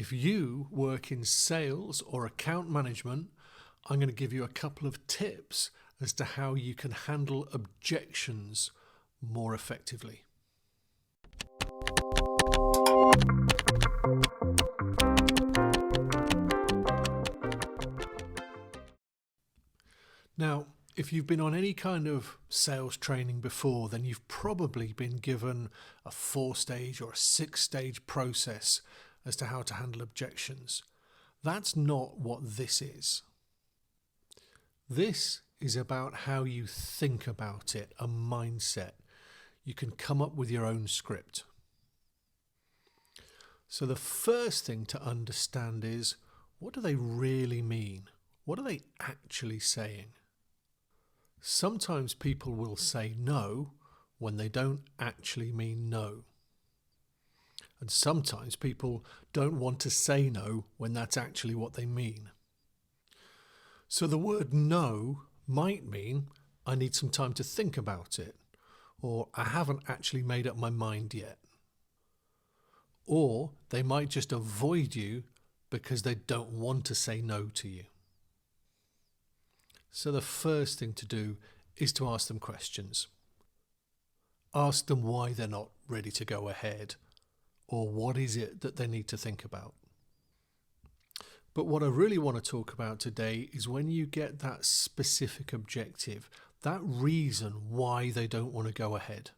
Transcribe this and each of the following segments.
If you work in sales or account management, I'm going to give you a couple of tips as to how you can handle objections more effectively. Now, if you've been on any kind of sales training before, then you've probably been given a 4-stage or a 6-stage process as to how to handle objections. That's not what this is. This is about how you think about it, a mindset. You can come up with your own script. So the first thing to understand is, what do they really mean? What are they actually saying? Sometimes people will say no when they don't actually mean no. And sometimes people don't want to say no when that's actually what they mean. So the word no might mean I need some time to think about it, or I haven't actually made up my mind yet. Or they might just avoid you because they don't want to say no to you. So the first thing to do is to ask them questions. Ask them why they're not ready to go ahead, or what is it that they need to think about. But what I really want to talk about today is when you get that specific objective, that reason why they don't want to go ahead.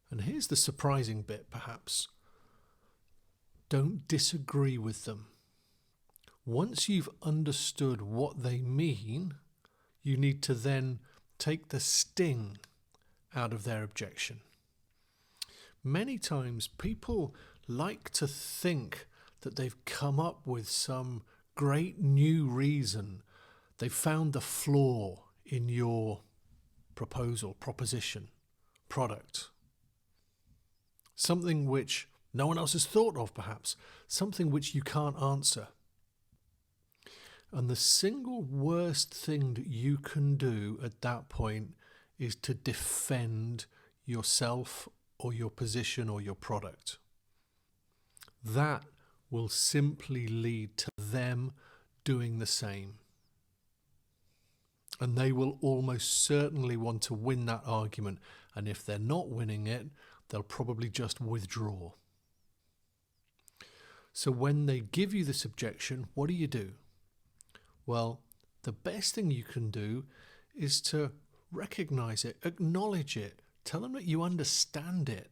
And here's the surprising bit, perhaps. Don't disagree with them. Once you've understood what they mean, you need to then take the sting out of their objection. Many times people like to think that they've come up with some great new reason. They've found the flaw in your proposal, proposition, product. Something which no one else has thought of, perhaps. Something which you can't answer. And the single worst thing that you can do at that point is to defend yourself or your position or your product. That will simply lead to them doing the same. And they will almost certainly want to win that argument. And if they're not winning it, they'll probably just withdraw. So when they give you this objection, what do? Well, the best thing you can do is to recognize it, acknowledge it, tell them that you understand it.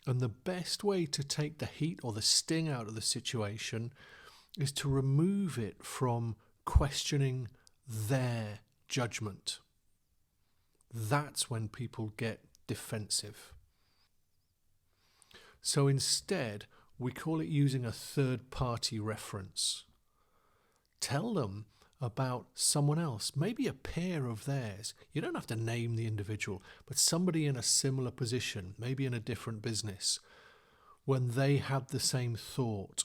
And the best way to take the heat or the sting out of the situation is to remove it from questioning their judgment. That's when people get defensive. So instead, we call it using a third-party reference. Tell them about someone else, maybe a peer of theirs. You don't have to name the individual, but somebody in a similar position, maybe in a different business, when they had the same thought.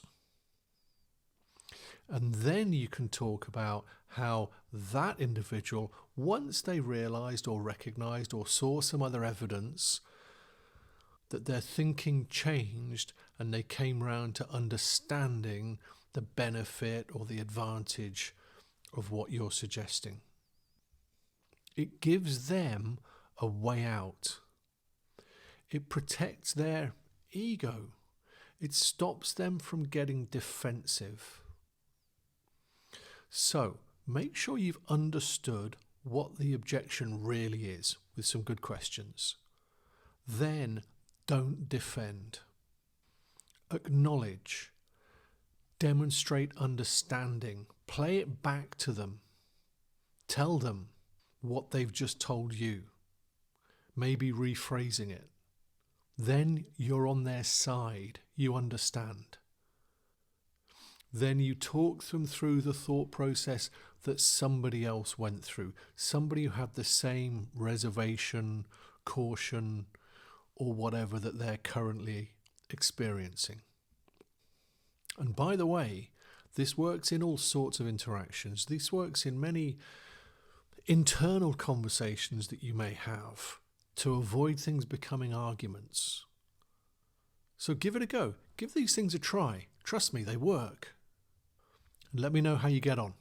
And then you can talk about how that individual, once they realized or recognized or saw some other evidence that their thinking changed and they came round to understanding the benefit or the advantage of what you're suggesting. It gives them a way out. It protects their ego. It stops them from getting defensive. So make sure you've understood what the objection really is with some good questions. Then don't defend. Acknowledge. Demonstrate understanding. Play it back to them. Tell them what they've just told you. Maybe rephrasing it. Then you're on their side. You understand. Then you talk them through the thought process that somebody else went through. Somebody who had the same reservation, caution, or whatever that they're currently experiencing. And by the way, this works in all sorts of interactions. This works in many internal conversations that you may have to avoid things becoming arguments. So give it a go. Give these things a try. Trust me, they work. And let me know how you get on.